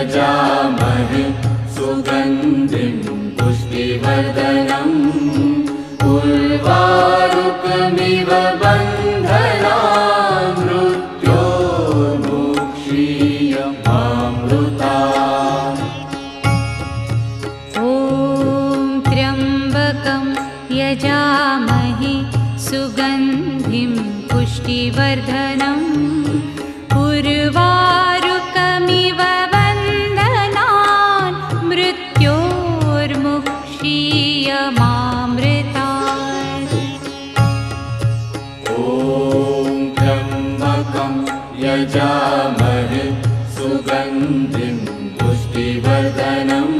यजामहे सुगन्धिं पुष्टिवर्धनम् उर्वारुकमिव बन्धनान् मृत्योर्मुक्षीयमामृतात्। ॐ त्र्यम्बकं यजामहे सुगन्धिं पुष्टिवर्धनम् उर्वारुकमिव बन्धनान् मृत्योर्मुक्षीयमामृतात्। ॐ त्र्यम्बकं यजामहे सुगन्धिं पुष्टिवर्धनम्